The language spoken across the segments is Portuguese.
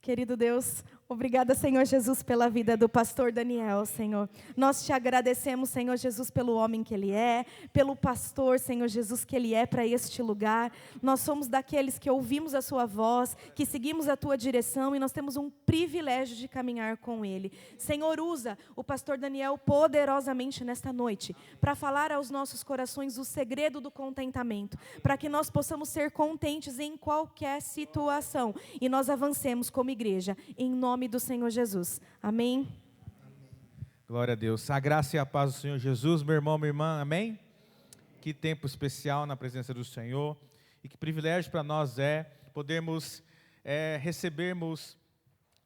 Querido Deus, obrigada, Senhor Jesus, pela vida do pastor Daniel, Senhor. Nós te agradecemos, Senhor Jesus, pelo homem que ele é, pelo pastor, Senhor Jesus, que ele é para este lugar. Nós somos daqueles que ouvimos a sua voz, que seguimos a tua direção e nós temos um privilégio de caminhar com ele. Senhor, usa o pastor Daniel poderosamente nesta noite para falar aos nossos corações o segredo do contentamento, para que nós possamos ser contentes em qualquer situação e nós avancemos como igreja, em nome do Senhor Jesus. Amém? Glória a Deus. A graça e a paz do Senhor Jesus, meu irmão, minha irmã, amém? Que tempo especial na presença do Senhor e que privilégio para nós é podermos recebermos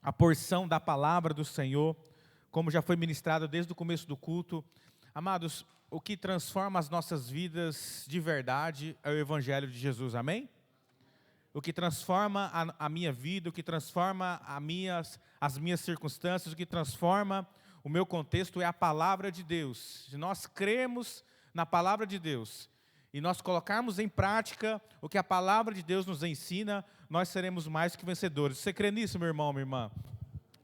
a porção da palavra do Senhor, como já foi ministrado desde o começo do culto. Amados, o que transforma as nossas vidas de verdade é o Evangelho de Jesus, amém? O que transforma a minha vida, o que transforma as minhas circunstâncias, o que transforma o meu contexto é a palavra de Deus. Se nós cremos na palavra de Deus e nós colocarmos em prática o que a palavra de Deus nos ensina, nós seremos mais que vencedores. Você crê nisso, meu irmão, minha irmã?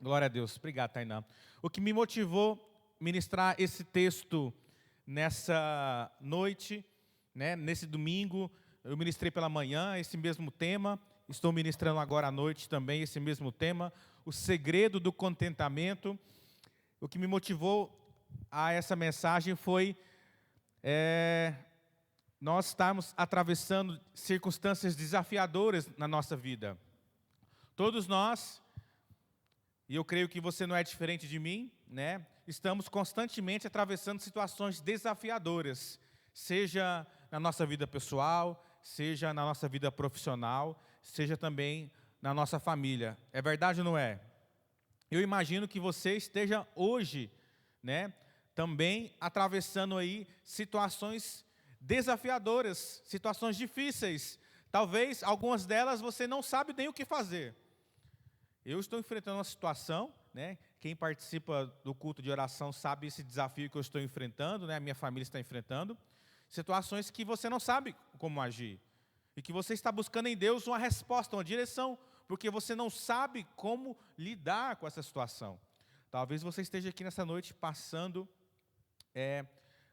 Glória a Deus. Obrigado, Tainá. O que me motivou a ministrar esse texto nessa noite, nesse domingo, eu ministrei pela manhã esse mesmo tema, estou ministrando agora à noite também esse mesmo tema, o segredo do contentamento. O que me motivou a essa mensagem foi nós estarmos atravessando circunstâncias desafiadoras na nossa vida. Todos nós, e eu creio que você não é diferente de mim, estamos constantemente atravessando situações desafiadoras, seja na nossa vida pessoal, seja na nossa vida profissional, seja também na nossa família. É verdade ou não é? Eu imagino que você esteja hoje, também atravessando aí situações desafiadoras, situações difíceis. Talvez algumas delas você não sabe nem o que fazer. Eu estou enfrentando uma situação, quem participa do culto de oração sabe esse desafio que eu estou enfrentando, a minha família está enfrentando. Situações que você não sabe como agir. E que você está buscando em Deus uma resposta, uma direção, porque você não sabe como lidar com essa situação. Talvez você esteja aqui nessa noite passando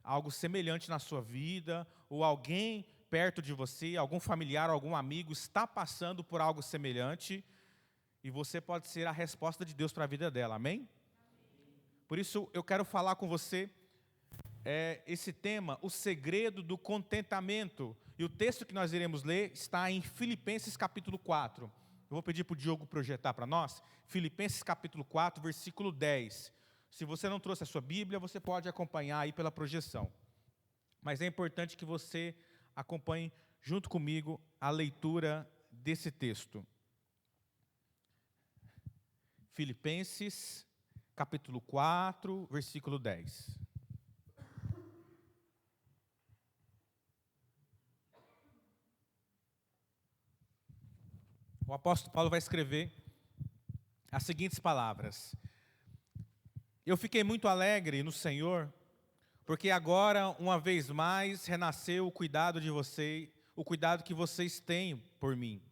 algo semelhante na sua vida, ou alguém perto de você, algum familiar, algum amigo está passando por algo semelhante, e você pode ser a resposta de Deus para a vida dela, amém? Por isso eu quero falar com você esse tema, o segredo do contentamento. E o texto que nós iremos ler está em Filipenses capítulo 4. Eu vou pedir para o Diogo projetar para nós. Filipenses capítulo 4, versículo 10. Se você não trouxe a sua Bíblia, você pode acompanhar aí pela projeção. Mas é importante que você acompanhe junto comigo a leitura desse texto. Filipenses capítulo 4, versículo 10. O apóstolo Paulo vai escrever as seguintes palavras: Eu fiquei muito alegre no Senhor, porque agora, uma vez mais, renasceu o cuidado de vocês, o cuidado que vocês têm por mim.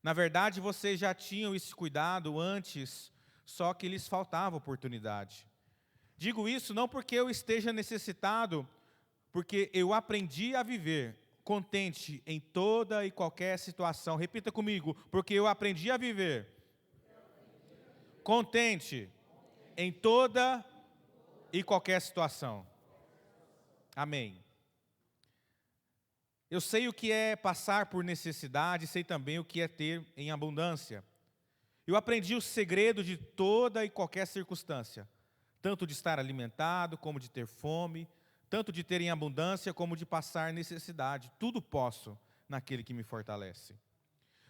Na verdade, vocês já tinham esse cuidado antes, só que lhes faltava oportunidade. Digo isso não porque eu esteja necessitado, porque eu aprendi a viver contente em toda e qualquer situação. Repita comigo, porque eu aprendi a viver contente em toda e qualquer situação. Amém. Eu sei o que é passar por necessidade, sei também o que é ter em abundância. Eu aprendi o segredo de toda e qualquer circunstância, tanto de estar alimentado como de ter fome, tanto de ter em abundância como de passar necessidade. Tudo posso naquele que me fortalece.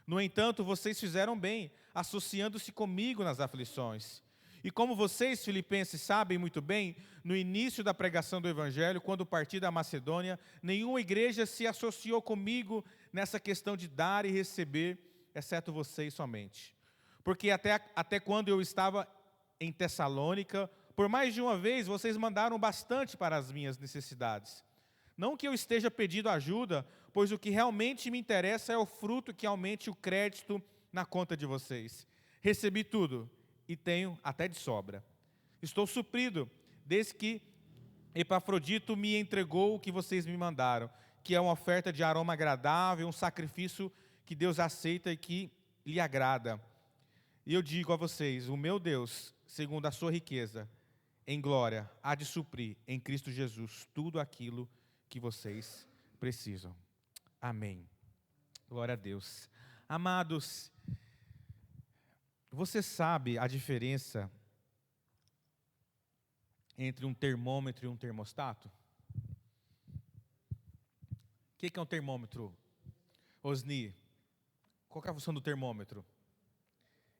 No entanto, vocês fizeram bem, associando-se comigo nas aflições. E como vocês, filipenses, sabem muito bem, no início da pregação do Evangelho, quando parti da Macedônia, nenhuma igreja se associou comigo nessa questão de dar e receber, exceto vocês somente. Porque até quando eu estava em Tessalônica, por mais de uma vez, vocês mandaram bastante para as minhas necessidades. Não que eu esteja pedindo ajuda, pois o que realmente me interessa é o fruto que aumente o crédito na conta de vocês. Recebi tudo e tenho até de sobra. Estou suprido desde que Epafrodito me entregou o que vocês me mandaram, que é uma oferta de aroma agradável, um sacrifício que Deus aceita e que lhe agrada. E eu digo a vocês, o meu Deus, segundo a sua riqueza, em glória, há de suprir em Cristo Jesus tudo aquilo que vocês precisam. Amém. Glória a Deus. Amados, você sabe a diferença entre um termômetro e um termostato? O que é um termômetro, Osni? Qual é a função do termômetro?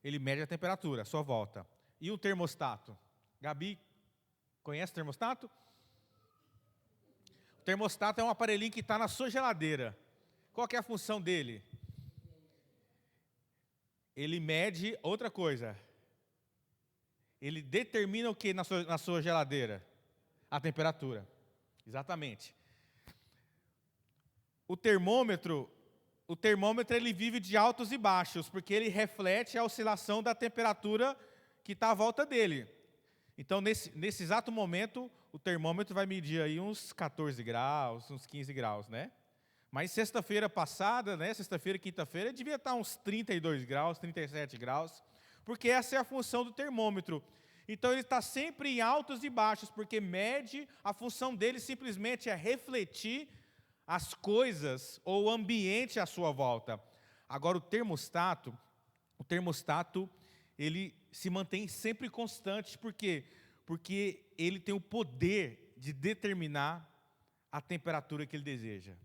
Ele mede a temperatura, a sua volta. E o termostato? Gabi, conhece o termostato? O termostato é um aparelhinho que está na sua geladeira. Qual que é a função dele? Ele mede outra coisa. Ele determina o que na sua geladeira? A temperatura. Exatamente. O termômetro ele vive de altos e baixos, porque ele reflete a oscilação da temperatura que está à volta dele. Então, nesse exato momento, o termômetro vai medir aí uns 14 graus, uns 15 graus, né? Mas sexta-feira passada, né, sexta-feira e quinta-feira, devia estar uns 32 graus, 37 graus, porque essa é a função do termômetro. Então, ele está sempre em altos e baixos, porque mede, a função dele simplesmente é refletir as coisas ou o ambiente à sua volta. Agora, o termostato, ele se mantém sempre constante. Por quê? Porque ele tem o poder de determinar a temperatura que ele deseja.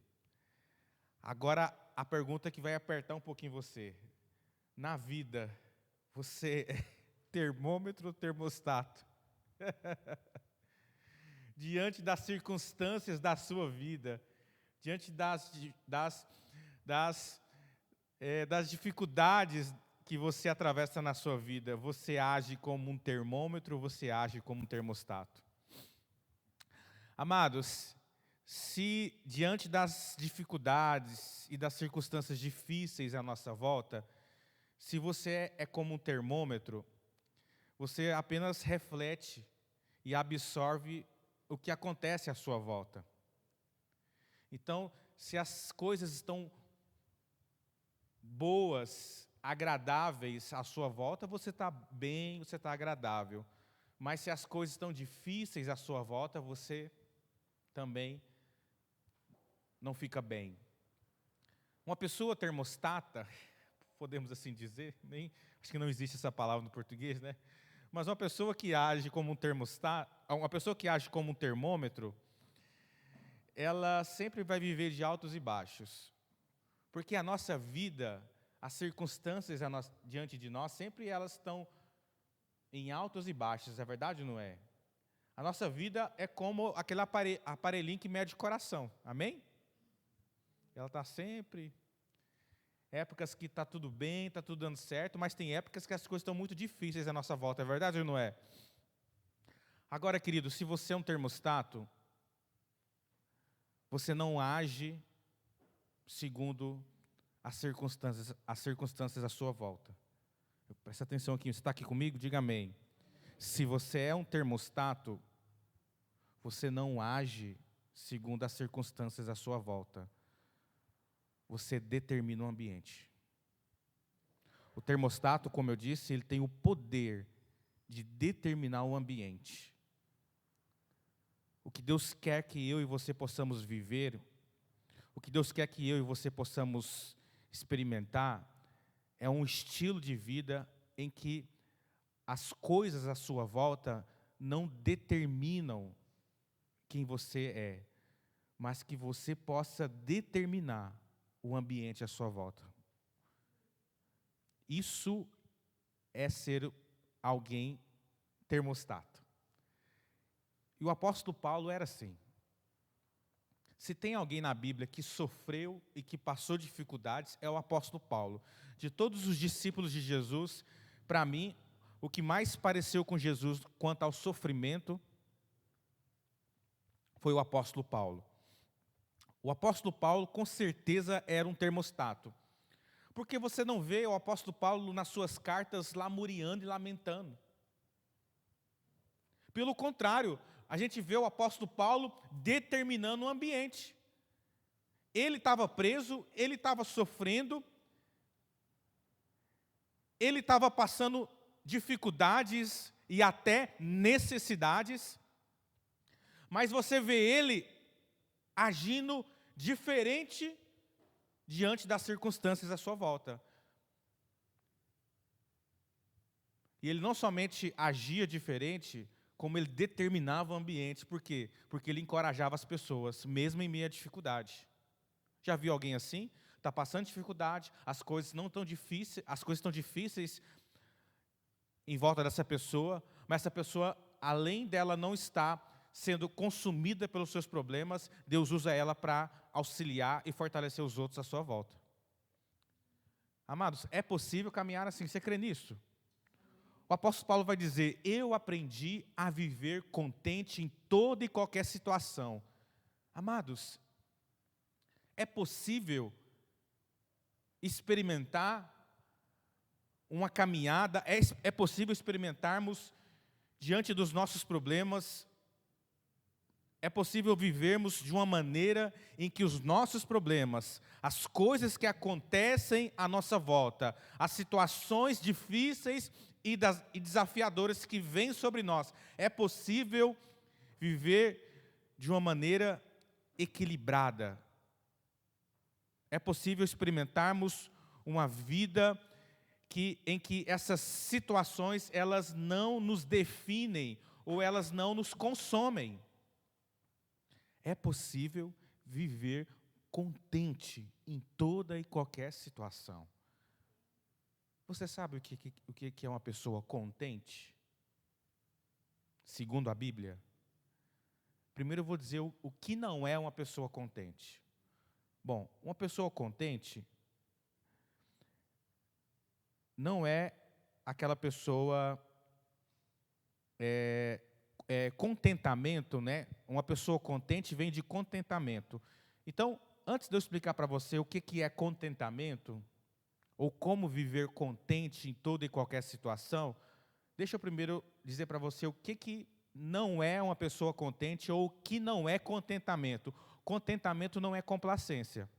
Agora, a pergunta que vai apertar um pouquinho você. Na vida, você é termômetro ou termostato? Diante das circunstâncias da sua vida, diante das dificuldades que você atravessa na sua vida, você age como um termômetro ou você age como um termostato? Amados, se diante das dificuldades e das circunstâncias difíceis à nossa volta, se você é como um termômetro, você apenas reflete e absorve o que acontece à sua volta. Então, se as coisas estão boas, agradáveis à sua volta, você está bem, você está agradável. Mas se as coisas estão difíceis à sua volta, você também não fica bem. Uma pessoa termostata, podemos assim dizer, acho que não existe essa palavra no português, né? Mas uma pessoa que age como um termostato, uma pessoa que age como um termômetro, ela sempre vai viver de altos e baixos. Porque a nossa vida, as circunstâncias diante de nós, sempre elas estão em altos e baixos, é verdade ou não é? A nossa vida é como aquele aparelhinho que mede o coração, amém? Ela está sempre, épocas que está tudo bem, está tudo dando certo, mas tem épocas que as coisas estão muito difíceis à nossa volta, é verdade ou não é? Agora, querido, se você é um termostato, você não age segundo as circunstâncias à sua volta. Presta atenção aqui, você está aqui comigo? Diga amém. Se você é um termostato, você não age segundo as circunstâncias à sua volta. Você determina o ambiente. O termostato, como eu disse, ele tem o poder de determinar o ambiente. O que Deus quer que eu e você possamos viver, o que Deus quer que eu e você possamos experimentar, é um estilo de vida em que as coisas à sua volta não determinam quem você é, mas que você possa determinar o ambiente à sua volta. Isso é ser alguém termostato. E o apóstolo Paulo era assim. Se tem alguém na Bíblia que sofreu e que passou dificuldades, é o apóstolo Paulo. De todos os discípulos de Jesus, para mim, o que mais pareceu com Jesus quanto ao sofrimento foi o apóstolo Paulo. O apóstolo Paulo, com certeza, era um termostato. Porque você não vê o apóstolo Paulo nas suas cartas lamuriando e lamentando. Pelo contrário, a gente vê o apóstolo Paulo determinando o ambiente. Ele estava preso, ele estava sofrendo, ele estava passando dificuldades e até necessidades, mas você vê ele agindo diferente diante das circunstâncias à sua volta. E ele não somente agia diferente, como ele determinava o ambiente. Por quê? Porque ele encorajava as pessoas, mesmo em meio à dificuldade. Já viu alguém assim? Está passando dificuldade, as coisas não estão difíceis, as coisas estão difíceis em volta dessa pessoa, mas essa pessoa, além dela não estar sendo consumida pelos seus problemas, Deus usa ela para auxiliar e fortalecer os outros à sua volta. Amados, é possível caminhar assim, você crê nisso? O apóstolo Paulo vai dizer: eu aprendi a viver contente em toda e qualquer situação. Amados, é possível experimentar uma caminhada, é possível experimentarmos diante dos nossos problemas, é possível vivermos de uma maneira em que os nossos problemas, as coisas que acontecem à nossa volta, as situações difíceis e desafiadoras que vêm sobre nós, é possível viver de uma maneira equilibrada. É possível experimentarmos uma vida em que essas situações, elas não nos definem ou elas não nos consomem. É possível viver contente em toda e qualquer situação. Você sabe o que é uma pessoa contente? Segundo a Bíblia. Primeiro eu vou dizer o que não é uma pessoa contente. Bom, uma pessoa contente não é aquela pessoa, contentamento, né? Uma pessoa contente vem de contentamento. Então, antes de eu explicar para você o que é contentamento, ou como viver contente em toda e qualquer situação, deixa eu primeiro dizer para você o que não é uma pessoa contente, ou o que não é contentamento. Contentamento não é complacência.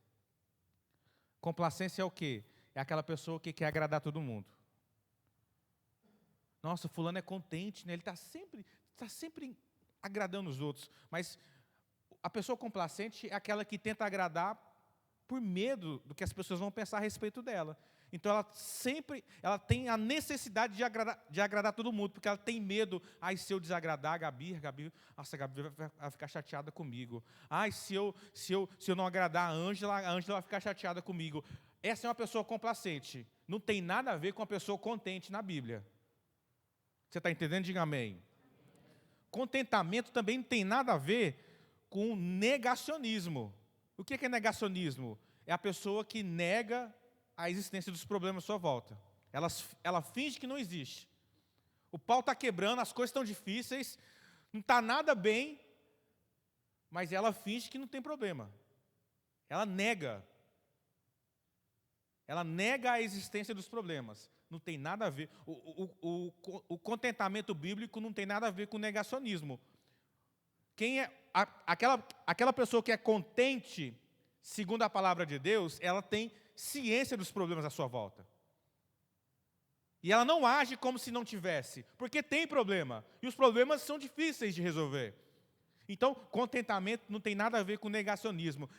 Complacência é o quê? É aquela pessoa que quer agradar todo mundo. Nossa, fulano é contente, né? Ele está sempre agradando os outros. Mas a pessoa complacente é aquela que tenta agradar por medo do que as pessoas vão pensar a respeito dela. Então ela tem a necessidade de agradar todo mundo, porque ela tem medo. Ai, se eu desagradar a Gabi, nossa, a Gabi vai ficar chateada comigo. Ai, se eu não agradar a Ângela vai ficar chateada comigo. Essa é uma pessoa complacente. Não tem nada a ver com uma pessoa contente na Bíblia. Você está entendendo? Diga amém. Contentamento também não tem nada a ver com negacionismo. O que é negacionismo? É a pessoa que nega a existência dos problemas à sua volta. Ela finge que não existe. O pau está quebrando, as coisas estão difíceis, não está nada bem, mas ela finge que não tem problema. Ela nega a existência dos problemas. Não tem nada a ver. O contentamento bíblico não tem nada a ver com negacionismo. Quem é aquela pessoa que é contente, segundo a palavra de Deus, ela tem ciência dos problemas à sua volta. E ela não age como se não tivesse, porque tem problema. E os problemas são difíceis de resolver. Então, contentamento não tem nada a ver com negacionismo.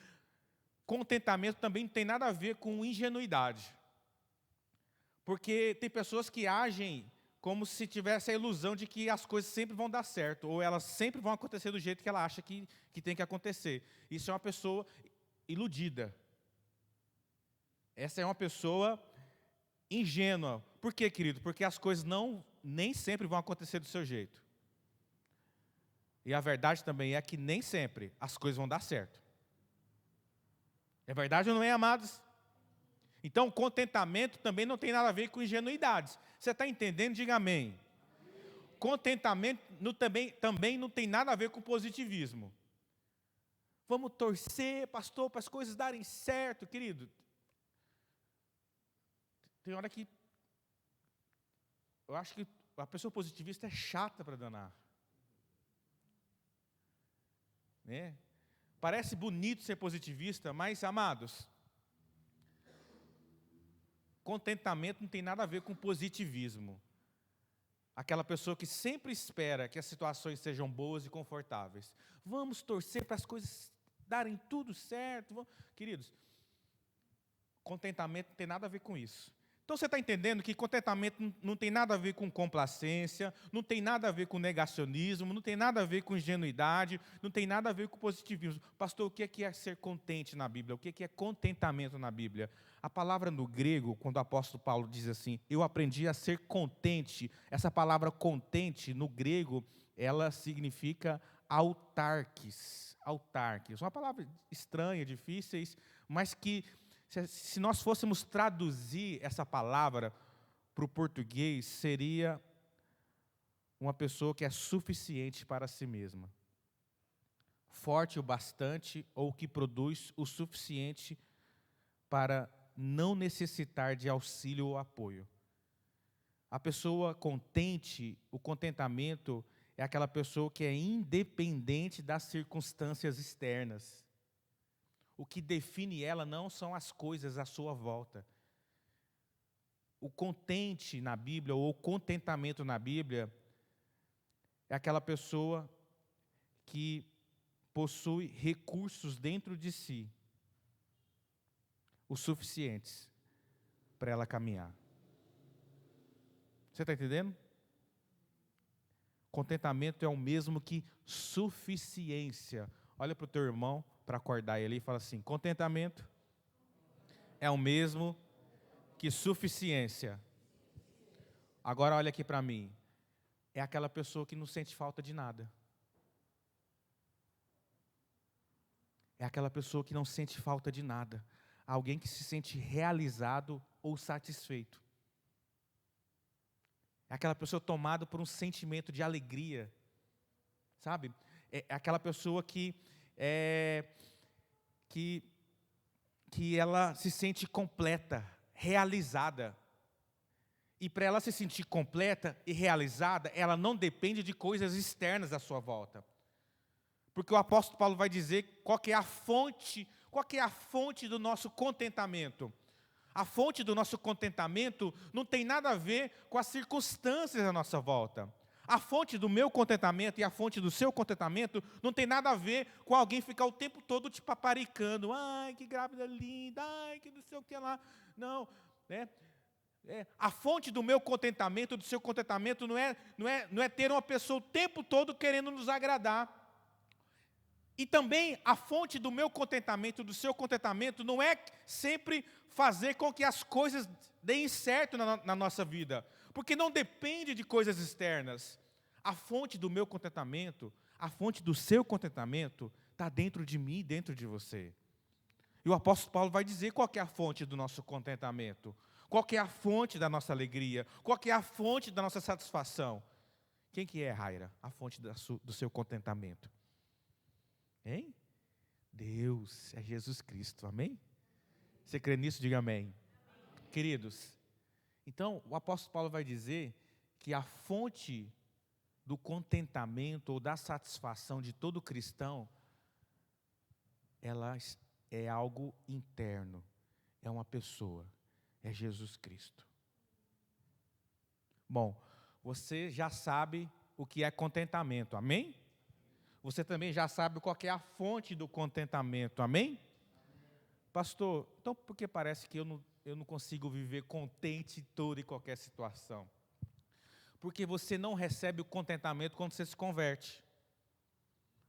Contentamento também não tem nada a ver com ingenuidade. Porque tem pessoas que agem como se tivesse a ilusão de que as coisas sempre vão dar certo, ou elas sempre vão acontecer do jeito que ela acha que tem que acontecer. Isso é uma pessoa iludida. Essa é uma pessoa ingênua. Por quê, querido? Porque as coisas nem sempre vão acontecer do seu jeito. E a verdade também é que nem sempre as coisas vão dar certo. É verdade ou não é, amados? Então, contentamento também não tem nada a ver com ingenuidades. Você está entendendo? Diga amém. Contentamento também não tem nada a ver com positivismo. Vamos torcer, pastor, para as coisas darem certo, querido. Tem hora que eu acho que a pessoa positivista é chata para danar. Né? Parece bonito ser positivista, mas, amados, contentamento não tem nada a ver com positivismo. Aquela pessoa que sempre espera que as situações sejam boas e confortáveis. Vamos torcer para as coisas darem tudo certo. Queridos, contentamento não tem nada a ver com isso. Então você está entendendo que contentamento não tem nada a ver com complacência, não tem nada a ver com negacionismo, não tem nada a ver com ingenuidade, não tem nada a ver com positivismo. Pastor, o que é ser contente na Bíblia? O que é contentamento na Bíblia? A palavra no grego, quando o apóstolo Paulo diz assim, eu aprendi a ser contente, essa palavra contente no grego, ela significa autarques. Autarques, uma palavra estranha, difícil, mas que se nós fôssemos traduzir essa palavra para o português, seria uma pessoa que é suficiente para si mesma. Forte o bastante ou que produz o suficiente para não necessitar de auxílio ou apoio. A pessoa contente, o contentamento, é aquela pessoa que é independente das circunstâncias externas. O que define ela não são as coisas à sua volta. O contente na Bíblia, ou o contentamento na Bíblia, é aquela pessoa que possui recursos dentro de si, os suficientes para ela caminhar. Você está entendendo? Contentamento é o mesmo que suficiência. Olha para o teu irmão, para acordar ele e fala assim, contentamento é o mesmo que suficiência. Agora olha aqui para mim, é aquela pessoa que não sente falta de nada. É aquela pessoa que não sente falta de nada. Alguém que se sente realizado ou satisfeito. É aquela pessoa tomada por um sentimento de alegria. Sabe? É aquela pessoa que ela se sente completa, realizada. E para ela se sentir completa e realizada, ela não depende de coisas externas à sua volta. Porque o apóstolo Paulo vai dizer qual que é a fonte do nosso contentamento. A fonte do nosso contentamento não tem nada a ver com as circunstâncias à nossa volta. A fonte do meu contentamento e a fonte do seu contentamento não tem nada a ver com alguém ficar o tempo todo te paparicando. Ai, que grávida linda, ai, que não sei o que lá. Não, né? A fonte do meu contentamento, do seu contentamento, não é ter uma pessoa o tempo todo querendo nos agradar. E também a fonte do meu contentamento, do seu contentamento, não é sempre fazer com que as coisas deem certo na nossa vida. Porque não depende de coisas externas. A fonte do meu contentamento, a fonte do seu contentamento, está dentro de mim e dentro de você. E o apóstolo Paulo vai dizer qual que é a fonte do nosso contentamento. Qual que é a fonte da nossa alegria? Qual que é a fonte da nossa satisfação? Quem que é, Raira, a fonte do seu contentamento? Hein? Deus, é Jesus Cristo, amém? Você crê nisso? Diga amém. Queridos, então o apóstolo Paulo vai dizer que a fonte do contentamento ou da satisfação de todo cristão, ela é algo interno, é uma pessoa, é Jesus Cristo. Bom, você já sabe o que é contentamento, amém? Você também já sabe qual que é a fonte do contentamento, amém? Pastor, então por que parece que eu não consigo viver contente em toda e qualquer situação? Porque você não recebe o contentamento quando você se converte.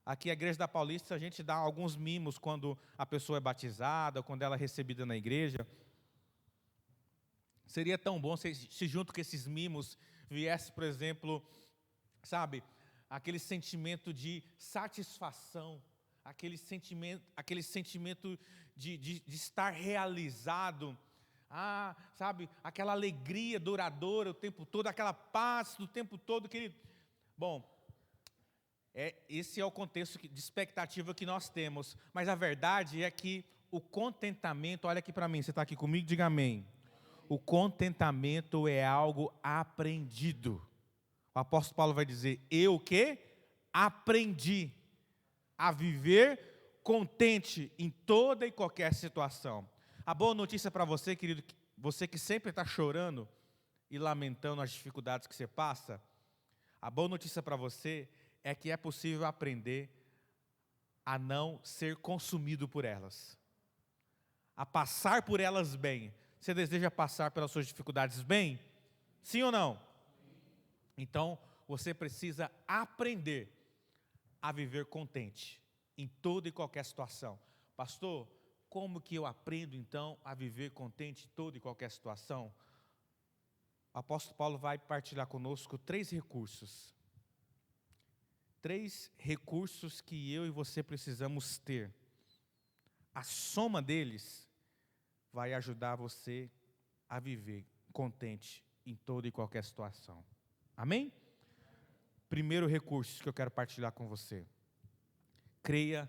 Aqui, a Igreja da Paulista, a gente dá alguns mimos quando a pessoa é batizada, ou quando ela é recebida na igreja. Seria tão bom se junto com esses mimos viesse, por exemplo, sabe, aquele sentimento de satisfação, aquele sentimento de estar realizado, sabe, aquela alegria duradoura o tempo todo, aquela paz do tempo todo, querido. Bom, esse é o contexto de expectativa que nós temos, mas a verdade é que o contentamento, olha aqui para mim, você está aqui comigo? Diga amém. o contentamento é algo aprendido. O apóstolo Paulo vai dizer, eu o quê? Aprendi a viver contente em toda e qualquer situação. A boa notícia para você, querido, você que sempre está chorando e lamentando as dificuldades que você passa, a boa notícia para você é que é possível aprender a não ser consumido por elas, a passar por elas bem. Você deseja passar pelas suas dificuldades bem? Sim ou não? Então, você precisa aprender a viver contente em toda e qualquer situação. Pastor, como que eu aprendo então a viver contente em toda e qualquer situação? O apóstolo Paulo vai partilhar conosco 3 recursos. 3 recursos que eu e você precisamos ter. A soma deles vai ajudar você a viver contente em toda e qualquer situação. Amém? Primeiro recurso que eu quero partilhar com você. Creia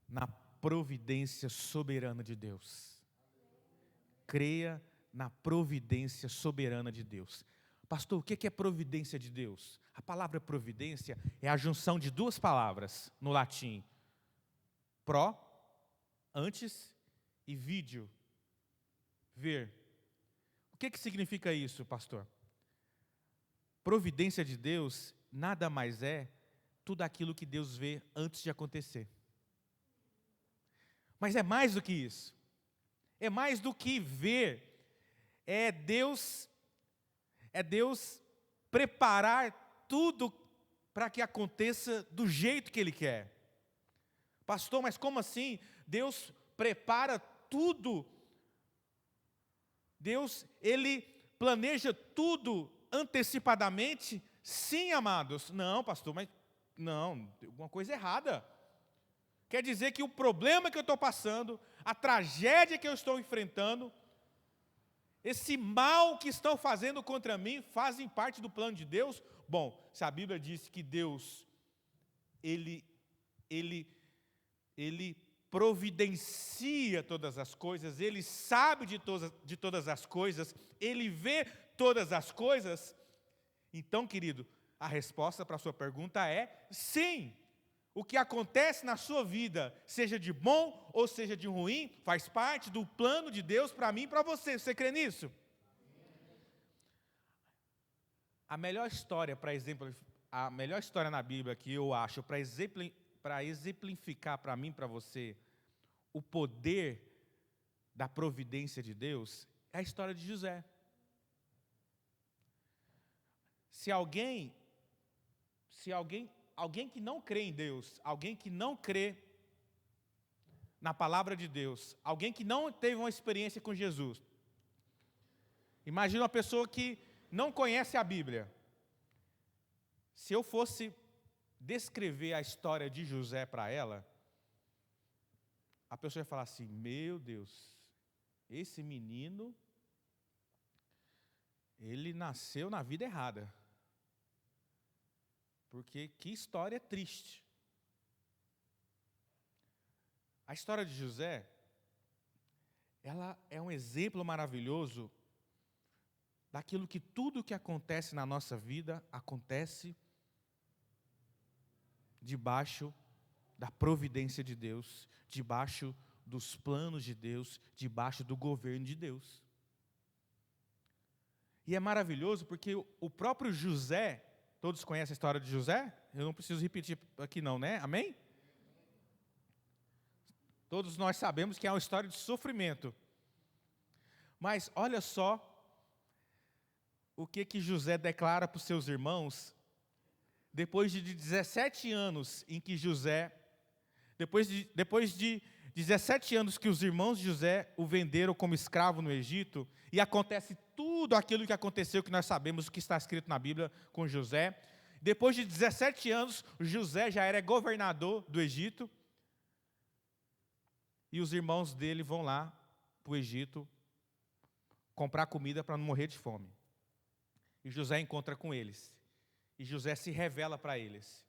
na providência soberana de Deus. Creia na providência soberana de Deus. Pastor, o que é providência de Deus? A palavra providência é a junção de 2 palavras no latim. Pro, antes, e vídeo, ver. O que significa isso, pastor? Providência de Deus nada mais é tudo aquilo que Deus vê antes de acontecer. Mas é mais do que isso. É mais do que ver. É Deus preparar tudo para que aconteça do jeito que Ele quer. Pastor, mas como assim? Deus prepara tudo. Deus, Ele planeja tudo antecipadamente? Sim, amados. Não, pastor, mas não, tem alguma coisa errada. Quer dizer que o problema que eu estou passando, a tragédia que eu estou enfrentando, esse mal que estão fazendo contra mim, fazem parte do plano de Deus? Bom, se a Bíblia diz que Deus, Ele providencia todas as coisas, Ele sabe de todas as coisas, Ele vê todas as coisas, então, querido, a resposta para a sua pergunta é sim. O que acontece na sua vida, seja de bom ou seja de ruim, faz parte do plano de Deus para mim e para você. Você crê nisso? A melhor história, a melhor história na Bíblia que eu acho para exemplificar para mim e para você o poder da providência de Deus é a história de José. Se alguém que não crê em Deus, alguém que não crê na palavra de Deus, alguém que não teve uma experiência com Jesus, imagina uma pessoa que não conhece a Bíblia. Se eu fosse descrever a história de José para ela, a pessoa ia falar assim, meu Deus, esse menino, ele nasceu na vida errada. Porque que história triste. A história de José, ela é um exemplo maravilhoso daquilo que tudo que acontece na nossa vida, acontece debaixo da providência de Deus, debaixo dos planos de Deus, debaixo do governo de Deus. E é maravilhoso porque o próprio José, todos conhecem a história de José? Eu não preciso repetir aqui não, né? Amém? Todos nós sabemos que é uma história de sofrimento. Mas olha só o que José declara para os seus irmãos, depois de 17 anos em que José, depois de 17 anos que os irmãos de José o venderam como escravo no Egito, e acontece tudo aquilo que aconteceu, que nós sabemos, o que está escrito na Bíblia com José. Depois de 17 anos, José já era governador do Egito, e os irmãos dele vão lá para o Egito comprar comida para não morrer de fome. E José encontra com eles. E José se revela para eles.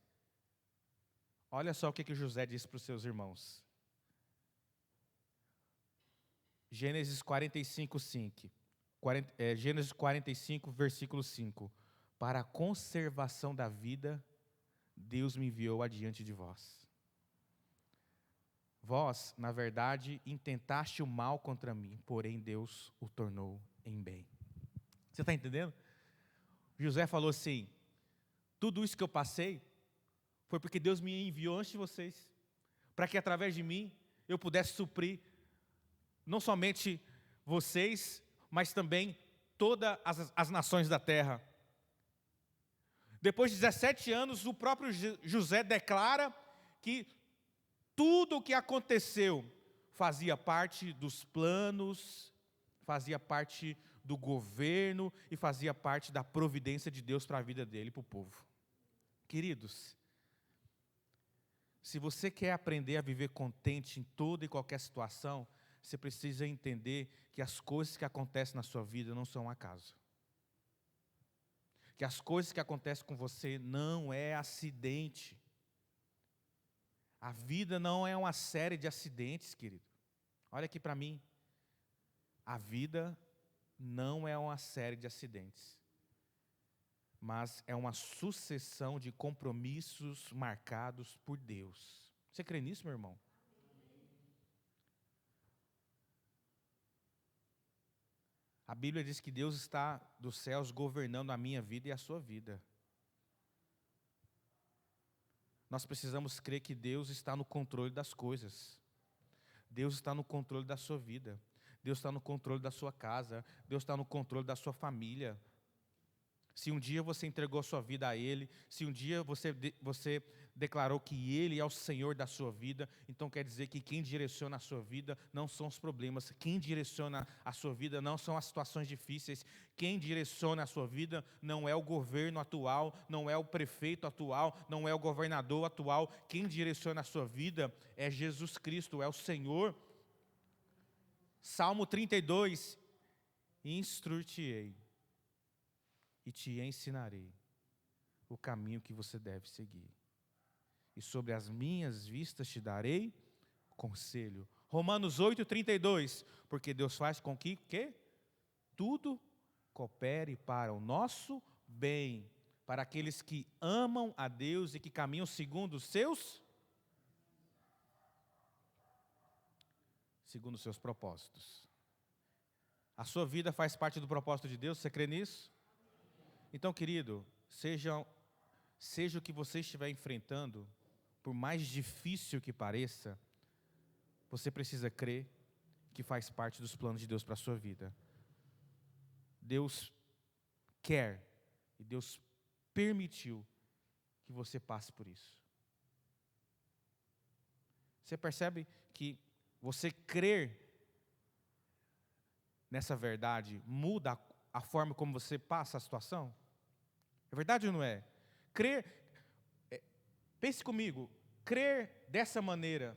Olha só o que José disse para os seus irmãos. Gênesis 45, Gênesis 45, versículo 5. Para a conservação da vida, Deus me enviou adiante de vós. Vós, na verdade, intentaste o mal contra mim, porém Deus o tornou em bem. Você está entendendo? José falou assim, tudo isso que eu passei foi porque Deus me enviou antes de vocês, para que através de mim eu pudesse suprir não somente vocês, mas também todas as nações da terra. Depois de 17 anos, o próprio José declara que tudo o que aconteceu fazia parte dos planos, fazia parte do governo e fazia parte da providência de Deus para a vida dele e para o povo. Queridos, se você quer aprender a viver contente em toda e qualquer situação, você precisa entender que as coisas que acontecem na sua vida não são um acaso. Que as coisas que acontecem com você não é acidente. A vida não é uma série de acidentes, querido. Olha aqui para mim. A vida não é uma série de acidentes, mas é uma sucessão de compromissos marcados por Deus. Você crê nisso, meu irmão? A Bíblia diz que Deus está dos céus governando a minha vida e a sua vida. Nós precisamos crer que Deus está no controle das coisas. Deus está no controle da sua vida. Deus está no controle da sua casa. Deus está no controle da sua família. Se um dia você entregou a sua vida a Ele, se um dia você declarou que Ele é o Senhor da sua vida, então quer dizer que quem direciona a sua vida não são os problemas, quem direciona a sua vida não são as situações difíceis, quem direciona a sua vida não é o governo atual, não é o prefeito atual, não é o governador atual, quem direciona a sua vida é Jesus Cristo, é o Senhor. Salmo 32, instruir-te-ei e te ensinarei o caminho que você deve seguir. E sobre as minhas vistas te darei conselho. Romanos 8, 32. Porque Deus faz com que tudo coopere para o nosso bem, para aqueles que amam a Deus e que caminham segundo os seus propósitos. A sua vida faz parte do propósito de Deus, você crê nisso? Então, querido, seja o que você estiver enfrentando, por mais difícil que pareça, você precisa crer que faz parte dos planos de Deus para a sua vida. Deus quer e Deus permitiu que você passe por isso. Você percebe que você crer nessa verdade muda a forma como você passa a situação? É verdade ou não é? Pense comigo, crer dessa maneira,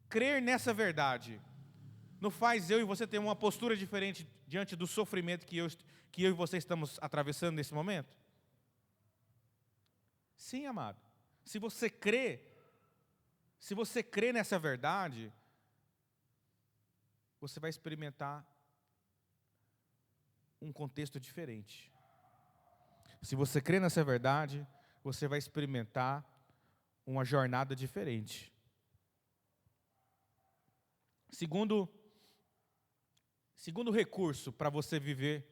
crer nessa verdade, não faz eu e você ter uma postura diferente diante do sofrimento que eu e você estamos atravessando nesse momento? Sim, amado. Se você crê nessa verdade, você vai experimentar um contexto diferente. Se você crê nessa verdade, você vai experimentar uma jornada diferente. Segundo recurso para você viver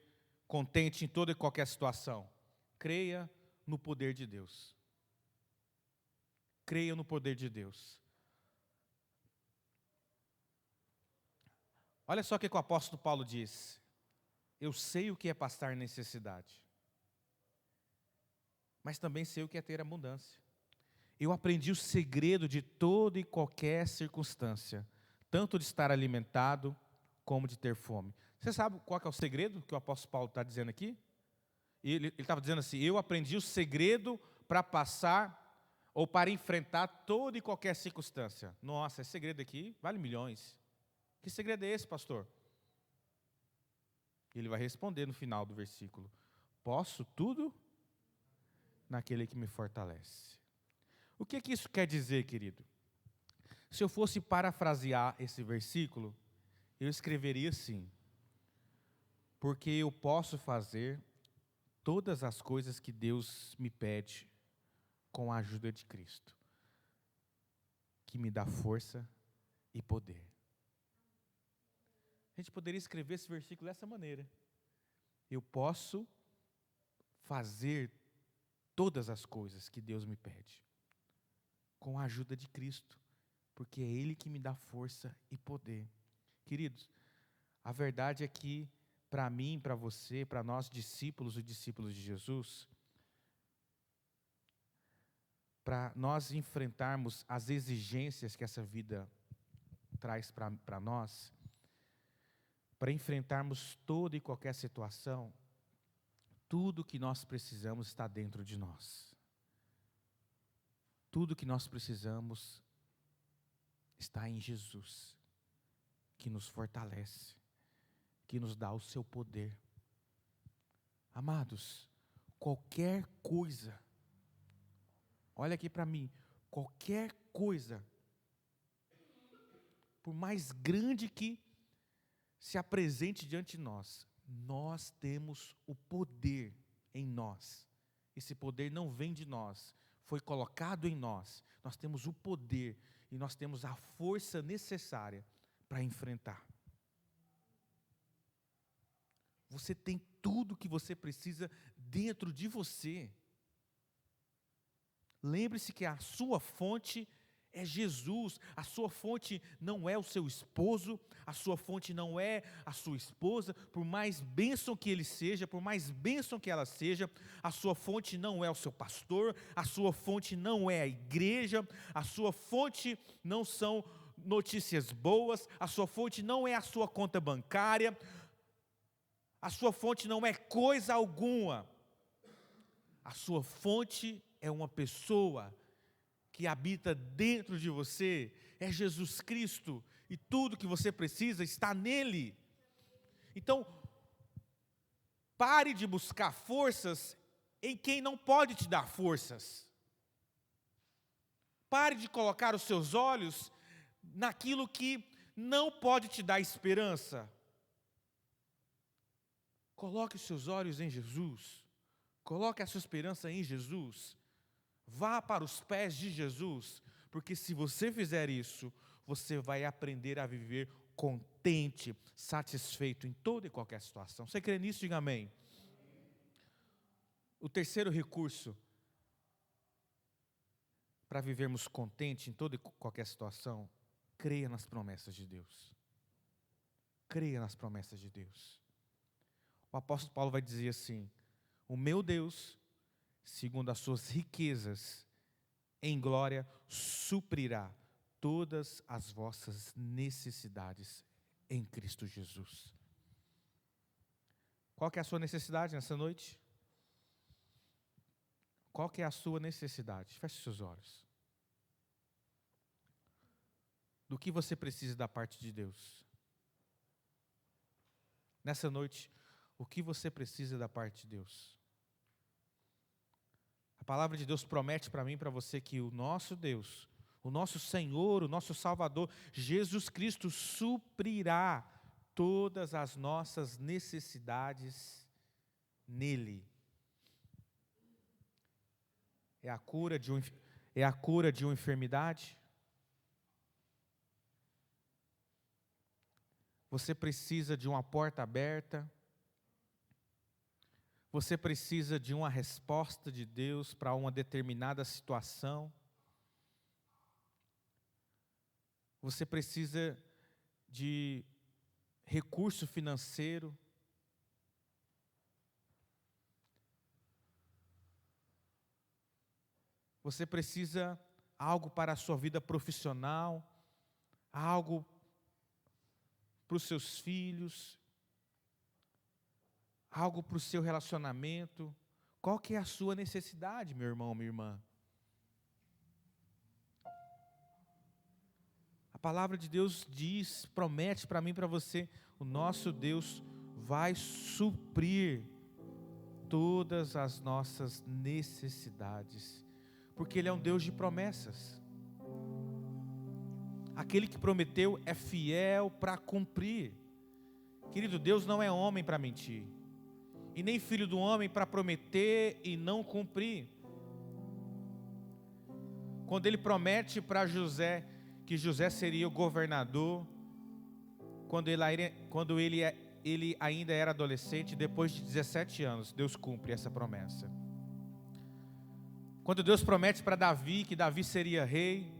contente em toda e qualquer situação, creia no poder de Deus. Creia no poder de Deus. Olha só o que o apóstolo Paulo diz. Eu sei o que é passar necessidade, mas também sei o que é ter abundância. Eu aprendi o segredo de toda e qualquer circunstância, tanto de estar alimentado como de ter fome. Você sabe qual que é o segredo que o apóstolo Paulo está dizendo aqui? Ele estava dizendo assim, eu aprendi o segredo para passar ou para enfrentar toda e qualquer circunstância. Nossa, esse segredo aqui vale milhões. Que segredo é esse, pastor? Ele vai responder no final do versículo. Posso tudo naquele que me fortalece. O que isso quer dizer, querido? Se eu fosse parafrasear esse versículo, eu escreveria assim: porque eu posso fazer todas as coisas que Deus me pede com a ajuda de Cristo, que me dá força e poder. A gente poderia escrever esse versículo dessa maneira: eu posso fazer todas as coisas que Deus me pede com a ajuda de Cristo, porque é Ele que me dá força e poder. Queridos, a verdade é que para mim, para você, para nós discípulos e discípulos de Jesus, para nós enfrentarmos as exigências que essa vida traz para nós, para enfrentarmos toda e qualquer situação, tudo que nós precisamos está dentro de nós. Tudo que nós precisamos está em Jesus, que nos fortalece, que nos dá o seu poder. Amados, qualquer coisa, olha aqui para mim, qualquer coisa, por mais grande que se apresente diante de nós, nós temos o poder em nós. Esse poder não vem de nós, foi colocado em nós. Nós temos o poder e nós temos a força necessária para enfrentar. Você tem tudo que você precisa dentro de você. Lembre-se que a sua fonte é Jesus. A sua fonte não é o seu esposo, a sua fonte não é a sua esposa, por mais bênção que ele seja, por mais bênção que ela seja, a sua fonte não é o seu pastor, a sua fonte não é a igreja, a sua fonte não são notícias boas, a sua fonte não é a sua conta bancária, a sua fonte não é coisa alguma. A sua fonte é uma pessoa que habita dentro de você, é Jesus Cristo, e tudo que você precisa está nele. Então, pare de buscar forças em quem não pode te dar forças. Pare de colocar os seus olhos naquilo que não pode te dar esperança. Coloque os seus olhos em Jesus. Coloque a sua esperança em Jesus. Vá para os pés de Jesus, porque se você fizer isso, você vai aprender a viver contente, satisfeito em toda e qualquer situação. Você crê nisso? Diga amém. O terceiro recurso para vivermos contente em toda e qualquer situação, creia nas promessas de Deus. Creia nas promessas de Deus. O apóstolo Paulo vai dizer assim: o meu Deus, segundo as suas riquezas em glória, suprirá todas as vossas necessidades em Cristo Jesus. Qual que é a sua necessidade nessa noite? Qual que é a sua necessidade? Feche seus olhos. Do que você precisa da parte de Deus? Nessa noite, o que você precisa da parte de Deus? A palavra de Deus promete para mim e para você que o nosso Deus, o nosso Senhor, o nosso Salvador, Jesus Cristo, suprirá todas as nossas necessidades nele. É a cura de uma enfermidade? Você precisa de uma porta aberta? Você precisa de uma resposta de Deus para uma determinada situação? Você precisa de recurso financeiro? Você precisa algo para a sua vida profissional? Algo para os seus filhos? Algo para o seu relacionamento? Qual que é a sua necessidade, meu irmão, minha irmã? A palavra de Deus diz, promete para mim e para você, o nosso Deus vai suprir todas as nossas necessidades, porque Ele é um Deus de promessas. Aquele que prometeu é fiel para cumprir. Querido, Deus não é homem para mentir, e nem filho do homem para prometer e não cumprir. Quando ele promete para José que José seria o governador, quando ele ainda era adolescente, depois de 17 anos, Deus cumpre essa promessa. Quando Deus promete para Davi que Davi seria rei,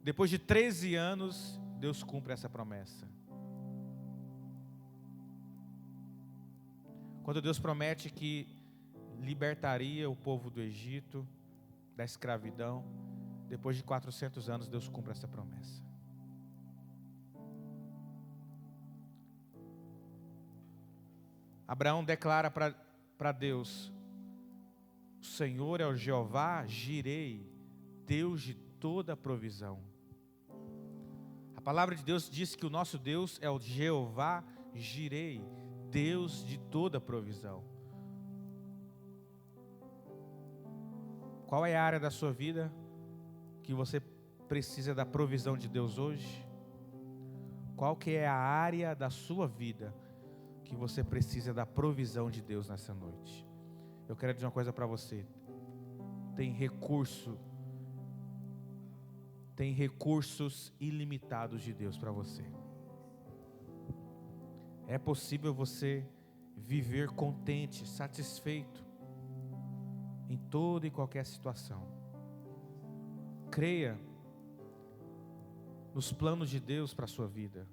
depois de 13 anos, Deus cumpre essa promessa. Quando Deus promete que libertaria o povo do Egito, da escravidão, depois de 400 anos, Deus cumpre essa promessa. Abraão declara para Deus: o Senhor é o Jeová Jirei, Deus de toda a provisão. A palavra de Deus diz que o nosso Deus é o Jeová Jirei, Deus de toda a provisão. Qual é a área da sua vida que você precisa da provisão de Deus hoje? Qual que é a área da sua vida que você precisa da provisão de Deus nessa noite? Eu quero dizer uma coisa para você. Tem recursos ilimitados de Deus para você. É possível você viver contente, satisfeito em toda e qualquer situação. Creia nos planos de Deus para a sua vida.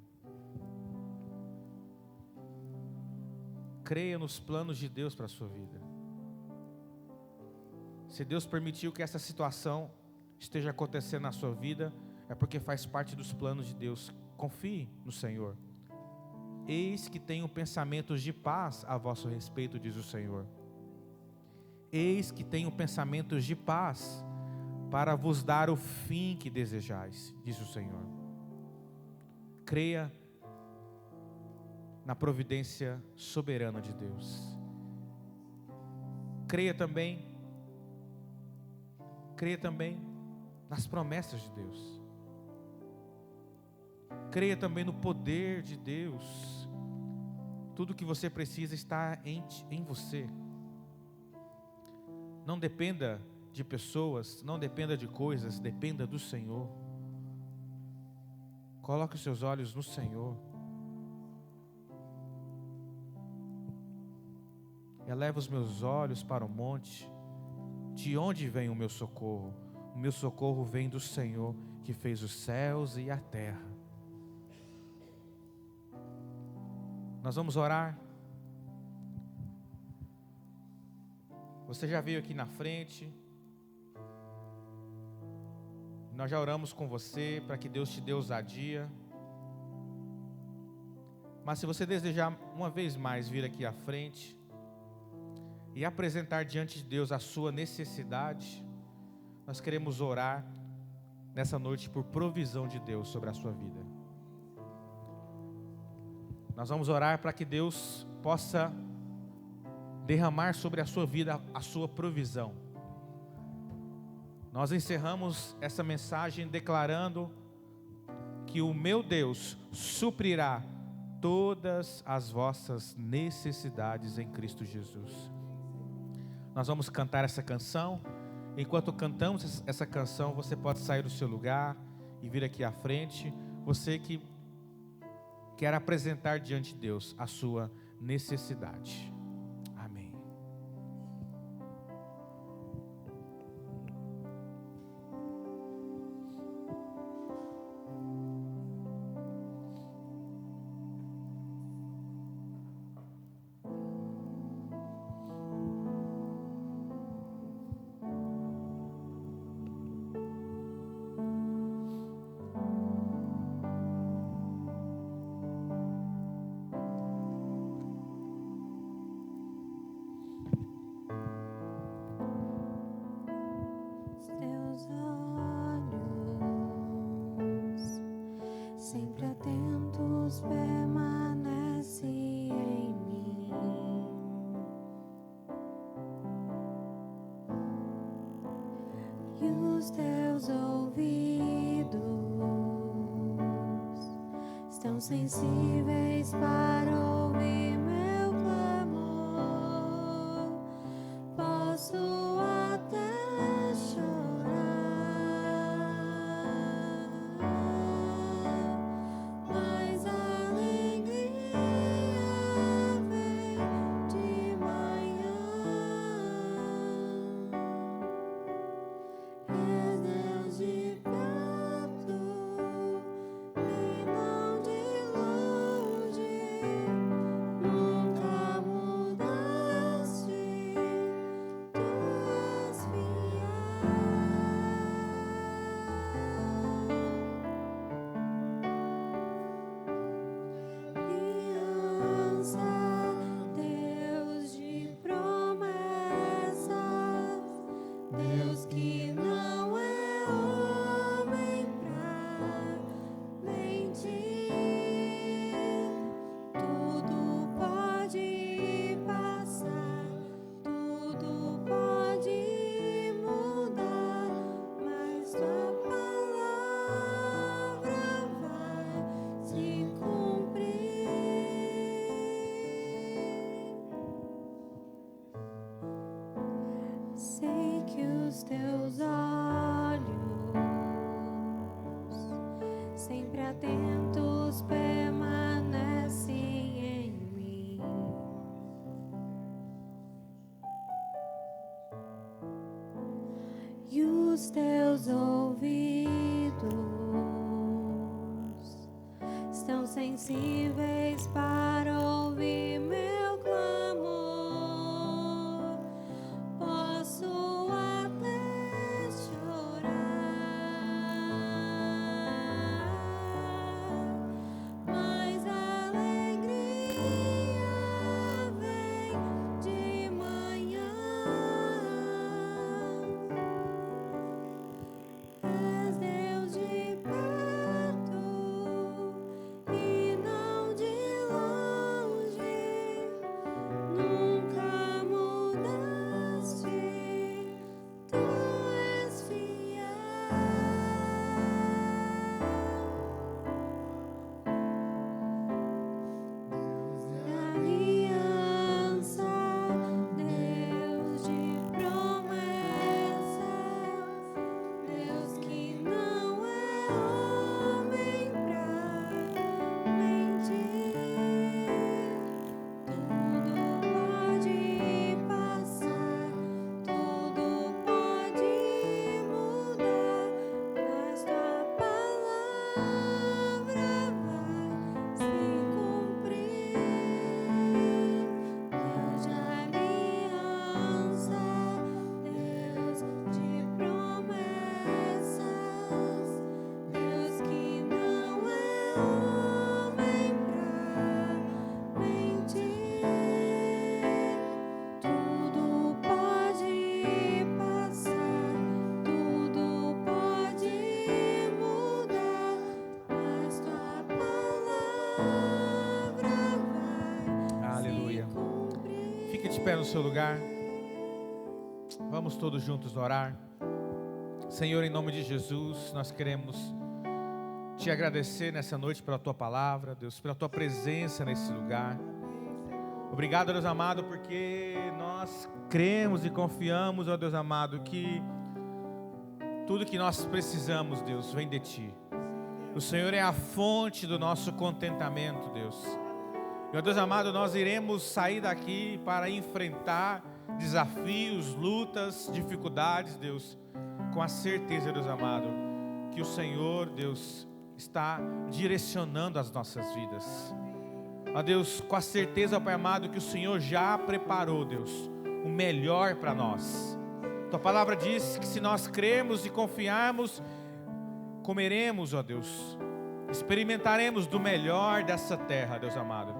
Creia nos planos de Deus para a sua vida. Se Deus permitiu que essa situação esteja acontecendo na sua vida, é porque faz parte dos planos de Deus. Confie no Senhor. Eis que tenho pensamentos de paz a vosso respeito, diz o Senhor. Eis que tenho pensamentos de paz para vos dar o fim que desejais, diz o Senhor. Creia na providência soberana de Deus. Creia também nas promessas de Deus. Creia também no poder de Deus. Tudo que você precisa está em você. Não dependa de pessoas, não dependa de coisas, dependa do Senhor. Coloque os seus olhos no Senhor. Eleva os meus olhos para o monte. De onde vem o meu socorro? O meu socorro vem do Senhor, que fez os céus e a terra. Nós vamos orar. Você já veio aqui na frente. Nós já oramos com você para que Deus te dê ousadia. Mas se você desejar uma vez mais vir aqui à frente e apresentar diante de Deus a sua necessidade, nós queremos orar nessa noite por provisão de Deus sobre a sua vida. Nós vamos orar para que Deus possa derramar sobre a sua vida a sua provisão. Nós encerramos essa mensagem declarando que o meu Deus suprirá todas as vossas necessidades em Cristo Jesus. Nós vamos cantar essa canção. Enquanto cantamos essa canção, você pode sair do seu lugar e vir aqui à frente. Você que quer apresentar diante de Deus a sua necessidade. Amém. Sempre atentos permanece em mim, e os teus ouvidos estão sensíveis para ouvir meu clamor. Posso até chorar, mas a alegria vem de manhã. És Deus de perto e não de longe, nunca mudaste, tu és fiel. Aliança, Deus de promessas, Deus que não é homem pra mentir. Tudo pode passar, tudo pode mudar, mas tua palavra vai se cumprir. Sei que os teus olhos, sempre atentos, permanecem em mim. E os teus ouvidos estão sensíveis para ouvir meu clamor. Posso até chorar, mas a alegria vem de manhã. És Deus de perto e não de longe, nunca mudaste, tu és fiel. Aliança, Deus de promessas, Deus que não é homem pra mentir. Tudo pode passar, tudo pode mudar, mas tua palavra vai se cumprir. Deus de aliança, Deus de promessas, Deus que não é homem pra mentir. Tudo pode passar, tudo pode mudar, mas tua palavra vai Aleluia. se cumprir. Fique de pé no seu lugar. Vamos todos juntos orar. Senhor, em nome de Jesus, nós queremos te agradecer nessa noite pela tua palavra, Deus, pela tua presença nesse lugar. Obrigado, Deus amado, porque nós cremos e confiamos, ó Deus amado, que tudo que nós precisamos, Deus, vem de ti. O Senhor é a fonte do nosso contentamento, Deus. E, ó Deus amado, nós iremos sair daqui para enfrentar desafios, lutas, dificuldades, Deus, com a certeza, Deus amado, que o Senhor, Deus, está direcionando as nossas vidas. Ó Deus, com a certeza, Pai amado, que o Senhor já preparou, Deus, o melhor para nós. Tua palavra diz que se nós cremos e confiarmos, comeremos, ó Deus, experimentaremos do melhor dessa terra, Deus amado.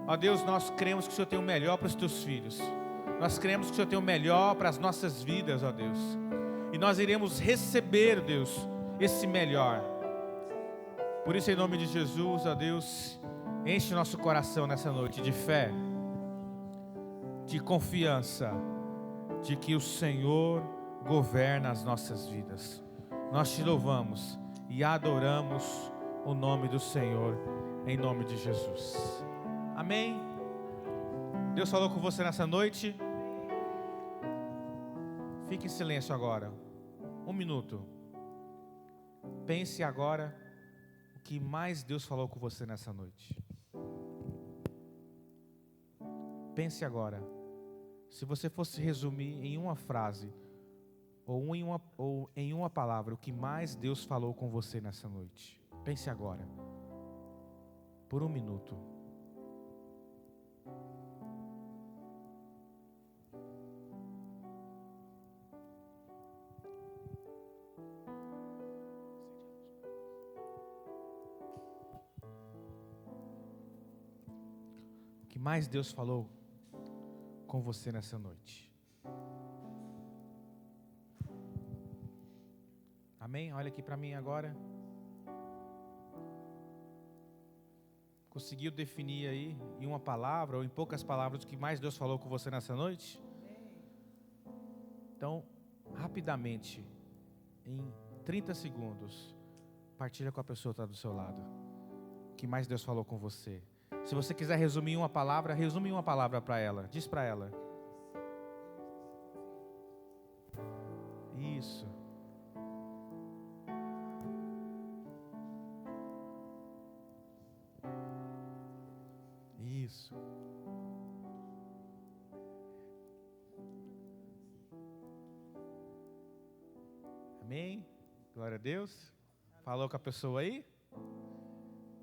Ó Deus, nós cremos que o Senhor tem o melhor para os teus filhos. Nós cremos que o Senhor tem o melhor para as nossas vidas, ó Deus. E nós iremos receber, Deus, esse melhor. Por isso, em nome de Jesus, ó Deus, enche o nosso coração nessa noite de fé, de confiança, de que o Senhor governa as nossas vidas. Nós te louvamos e adoramos o nome do Senhor em nome de Jesus. Amém? Deus falou com você nessa noite? Fique em silêncio agora. 1 minuto. Pense agora o que mais Deus falou com você nessa noite. Pense agora. Se você fosse resumir em uma frase ou em uma palavra o que mais Deus falou com você nessa noite. Pense agora. Por 1 minuto. O que mais Deus falou com você nessa noite? Amém? Olha aqui para mim agora. Conseguiu definir aí em uma palavra ou em poucas palavras o que mais Deus falou com você nessa noite? Então, rapidamente, em 30 segundos, partilha com a pessoa que está do seu lado. O que mais Deus falou com você? Se você quiser resumir em uma palavra, resume em uma palavra para ela. Diz para ela. Isso. Isso. Amém? Glória a Deus. Falou com a pessoa aí?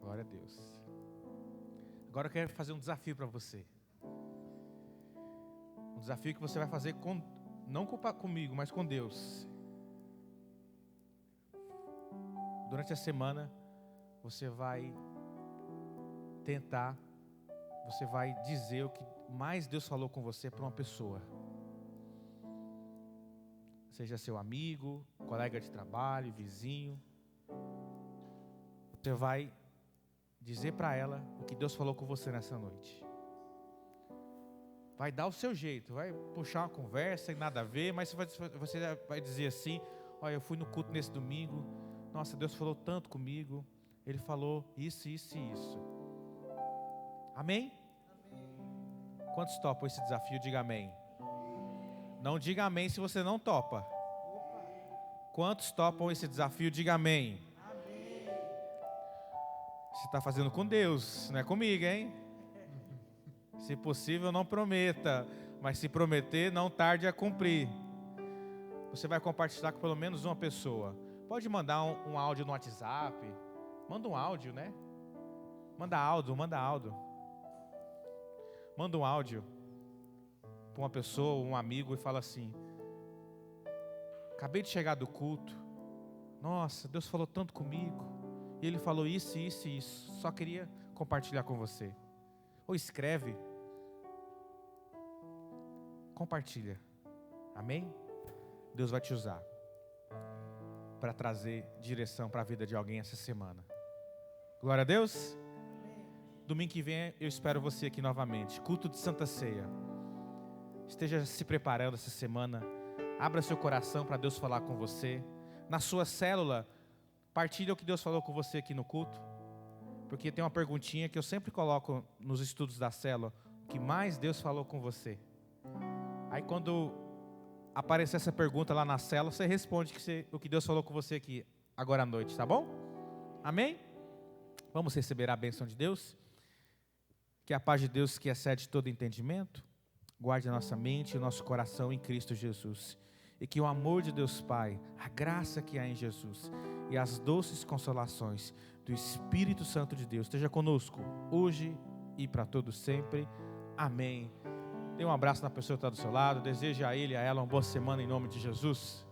Glória a Deus. Agora eu quero fazer um desafio para você. Um desafio que você vai fazer não comigo, mas com Deus. Durante a semana, você vai tentar, você vai dizer o que mais Deus falou com você para uma pessoa. Seja seu amigo, colega de trabalho, vizinho. Você vai dizer para ela o que Deus falou com você nessa noite. Vai dar o seu jeito, vai puxar uma conversa e nada a ver, mas você vai dizer assim: olha, eu fui no culto nesse domingo, nossa, Deus falou tanto comigo, Ele falou isso, isso e isso. Amém? Quantos topam esse desafio? Diga amém. Não diga amém se você não topa. Quantos topam esse desafio? Diga amém. Você está fazendo com Deus, não é comigo, hein? Se possível, não prometa, mas se prometer, não tarde a cumprir. Você vai compartilhar com pelo menos uma pessoa. Pode mandar um áudio no WhatsApp. Manda um áudio, né? Manda áudio. Manda um áudio para uma pessoa, um amigo, e fala assim: acabei de chegar do culto. Nossa, Deus falou tanto comigo. E Ele falou isso, isso e isso. Só queria compartilhar com você. Ou escreve. Compartilha. Amém? Deus vai te usar para trazer direção para a vida de alguém essa semana. Glória a Deus. Domingo que vem eu espero você aqui novamente. Culto de Santa Ceia. Esteja se preparando essa semana. Abra seu coração para Deus falar com você. Na sua célula, partilha o que Deus falou com você aqui no culto. Porque tem uma perguntinha que eu sempre coloco nos estudos da célula: o que mais Deus falou com você? Aí quando aparecer essa pergunta lá na célula, você responde o que Deus falou com você aqui agora à noite, tá bom? Amém? Vamos receber a bênção de Deus. Que a paz de Deus, que excede todo entendimento, guarde a nossa mente e o nosso coração em Cristo Jesus. E que o amor de Deus Pai, a graça que há em Jesus e as doces consolações do Espírito Santo de Deus esteja conosco hoje e para todos sempre. Amém. Dê um abraço na pessoa que está do seu lado. Deseje a ele e a ela uma boa semana em nome de Jesus.